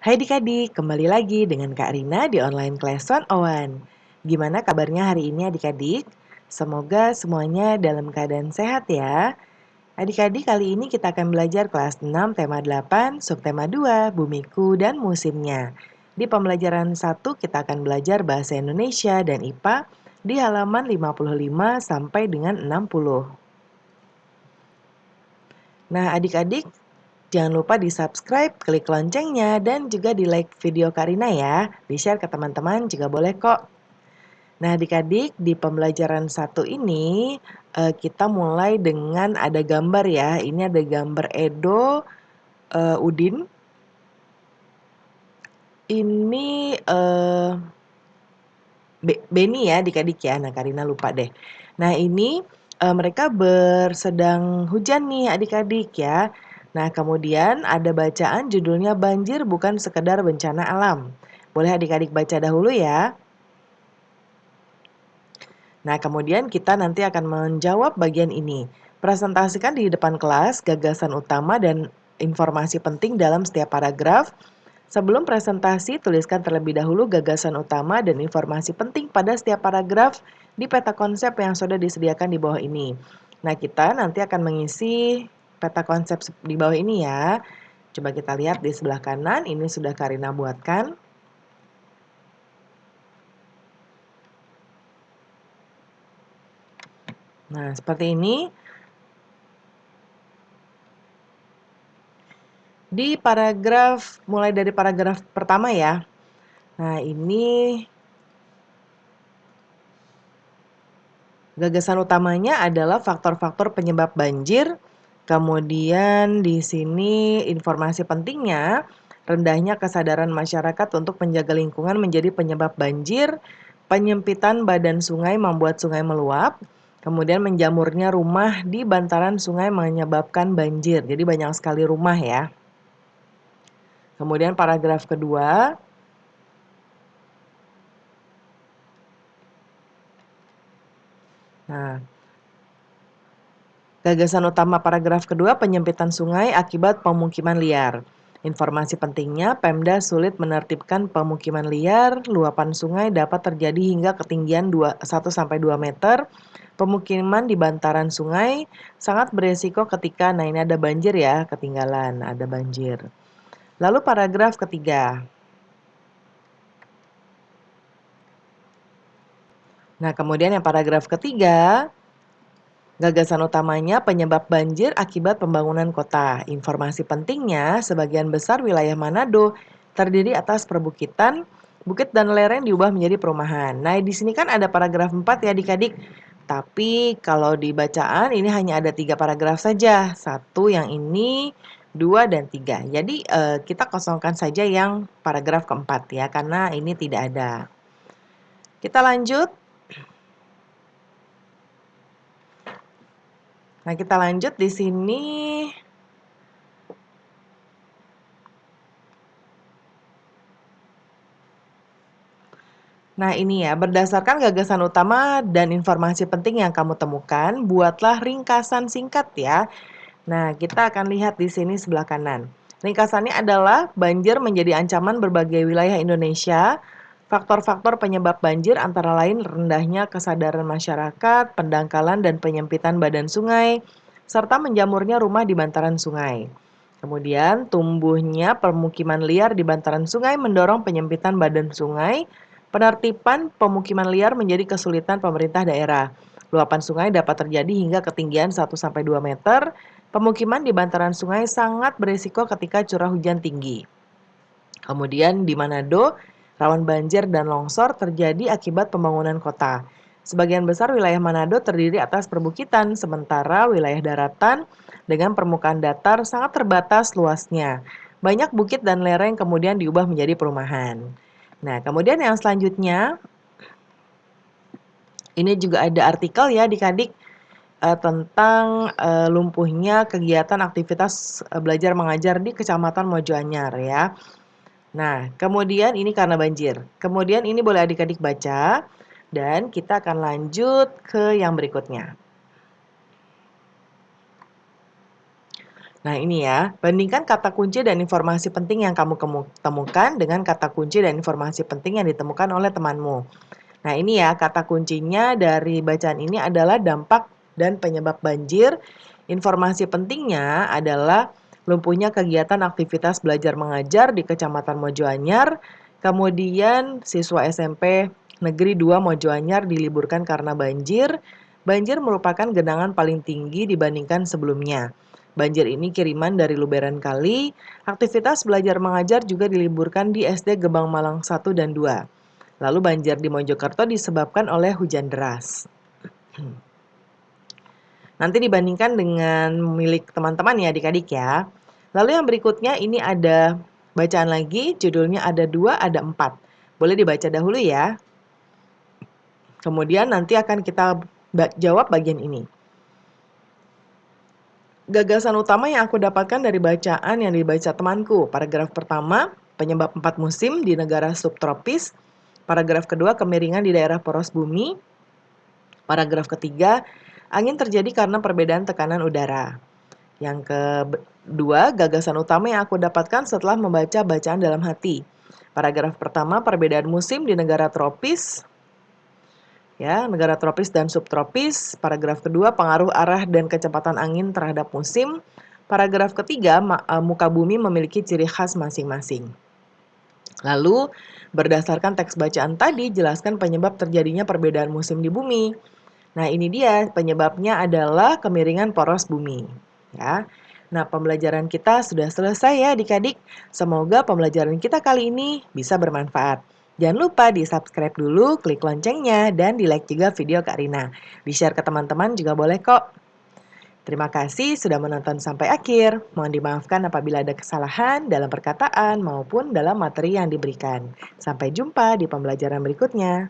Hai adik-adik, kembali lagi dengan Kak Rina di online class 101. Gimana kabarnya hari ini adik-adik? Semoga semuanya dalam keadaan sehat ya. Adik-adik, kali ini kita akan belajar kelas 6 tema 8, subtema 2, bumiku dan musimnya. Di pembelajaran 1 kita akan belajar bahasa Indonesia dan IPA di halaman 55 sampai dengan 60. Nah, adik-adik, jangan lupa di-subscribe, klik loncengnya, dan juga di-like video Karina ya. Di-share ke teman-teman juga boleh kok. Nah, adik-adik, di pembelajaran satu ini kita mulai dengan ada gambar ya. Ini ada gambar Edo, Udin. Ini Beni ya adik-adik ya. Nah, Karina lupa deh. Nah, ini mereka bersedang hujan nih adik-adik ya. Nah, kemudian ada bacaan judulnya banjir bukan sekedar bencana alam. Boleh adik-adik baca dahulu ya. Nah, kemudian kita nanti akan menjawab bagian ini. Presentasikan di depan kelas gagasan utama dan informasi penting dalam setiap paragraf. Sebelum presentasi, tuliskan terlebih dahulu gagasan utama dan informasi penting pada setiap paragraf di peta konsep yang sudah disediakan di bawah ini. Nah, kita nanti akan mengisi peta konsep di bawah ini ya. Coba kita lihat di sebelah kanan, ini sudah Karina buatkan. Nah, seperti ini. Di paragraf, mulai dari paragraf pertama ya. Nah, ini gagasan utamanya adalah faktor-faktor penyebab banjir. Kemudian di sini informasi pentingnya, rendahnya kesadaran masyarakat untuk menjaga lingkungan menjadi penyebab banjir. Penyempitan badan sungai membuat sungai meluap. Kemudian menjamurnya rumah di bantaran sungai menyebabkan banjir. Jadi banyak sekali rumah ya. Kemudian paragraf kedua, nah, gagasan utama paragraf kedua, penyempitan sungai akibat pemukiman liar. Informasi pentingnya, Pemda sulit menertibkan pemukiman liar, luapan sungai dapat terjadi hingga ketinggian 1-2 meter. Pemukiman di bantaran sungai sangat beresiko ketika, nah ini ada banjir ya, ketinggalan, ada banjir. Lalu paragraf ketiga. Nah, kemudian yang paragraf ketiga, gagasan utamanya penyebab banjir akibat pembangunan kota. Informasi pentingnya, sebagian besar wilayah Manado terdiri atas perbukitan, bukit dan lereng diubah menjadi perumahan. Nah, di sini kan ada paragraf 4 ya adik-adik. Tapi kalau di bacaan ini hanya ada 3 paragraf saja. Satu yang ini, 2 dan 3. Jadi kita kosongkan saja yang paragraf keempat ya, karena ini tidak ada. Kita lanjut. Nah, kita lanjut di sini. Nah, ini ya, berdasarkan gagasan utama dan informasi penting yang kamu temukan, buatlah ringkasan singkat ya. Nah, kita akan lihat di sini sebelah kanan. Ringkasannya adalah banjir menjadi ancaman berbagai wilayah Indonesia. Faktor-faktor penyebab banjir antara lain rendahnya kesadaran masyarakat, pendangkalan dan penyempitan badan sungai, serta menjamurnya rumah di bantaran sungai. Kemudian, tumbuhnya permukiman liar di bantaran sungai mendorong penyempitan badan sungai. Penertiban pemukiman liar menjadi kesulitan pemerintah daerah. Luapan sungai dapat terjadi hingga ketinggian 1-2 meter. Pemukiman di bantaran sungai sangat berisiko ketika curah hujan tinggi. Kemudian di Manado, rawan banjir dan longsor terjadi akibat pembangunan kota. Sebagian besar wilayah Manado terdiri atas perbukitan, sementara wilayah daratan dengan permukaan datar sangat terbatas luasnya. Banyak bukit dan lereng kemudian diubah menjadi perumahan. Nah, kemudian yang selanjutnya, ini juga ada artikel ya adik-adik tentang lumpuhnya kegiatan aktivitas belajar mengajar di Kecamatan Mojoanyar ya. Nah, kemudian ini karena banjir. Kemudian ini boleh adik-adik baca dan kita akan lanjut ke yang berikutnya. Nah ini ya, bandingkan kata kunci dan informasi penting yang kamu temukan dengan kata kunci dan informasi penting yang ditemukan oleh temanmu. Nah ini ya, kata kuncinya dari bacaan ini adalah dampak dan penyebab banjir. Informasi pentingnya adalah lumpuhnya kegiatan aktivitas belajar mengajar di Kecamatan Mojoanyar. Kemudian siswa SMP Negeri 2 Mojoanyar diliburkan karena banjir. Banjir merupakan genangan paling tinggi dibandingkan sebelumnya. Banjir ini kiriman dari luberan kali. Aktivitas belajar mengajar juga diliburkan di SD Gebang Malang 1 dan 2. Lalu banjir di Mojokerto disebabkan oleh hujan deras. Nanti dibandingkan dengan milik teman-teman ya adik-adik ya. Lalu yang berikutnya ini ada bacaan lagi, judulnya ada 2, ada 4. Boleh dibaca dahulu ya. Kemudian nanti akan kita jawab bagian ini. Gagasan utama yang aku dapatkan dari bacaan yang dibaca temanku. Paragraf pertama, penyebab 4 musim di negara subtropis. Paragraf kedua, kemiringan di daerah poros bumi. Paragraf ketiga, angin terjadi karena perbedaan tekanan udara. Yang kedua, gagasan utama yang aku dapatkan setelah membaca bacaan dalam hati. Paragraf pertama, perbedaan musim di negara tropis. Ya, negara tropis dan subtropis. Paragraf kedua, pengaruh arah dan kecepatan angin terhadap musim. Paragraf ketiga, muka bumi memiliki ciri khas masing-masing. Lalu, berdasarkan teks bacaan tadi, jelaskan penyebab terjadinya perbedaan musim di bumi. Nah, ini dia penyebabnya adalah kemiringan poros bumi, ya. Nah, pembelajaran kita sudah selesai ya adik-adik. Semoga pembelajaran kita kali ini bisa bermanfaat. Jangan lupa di-subscribe dulu, klik loncengnya, dan di-like juga video Kak Rina. Di-share ke teman-teman juga boleh kok. Terima kasih sudah menonton sampai akhir. Mohon dimaafkan apabila ada kesalahan dalam perkataan maupun dalam materi yang diberikan. Sampai jumpa di pembelajaran berikutnya.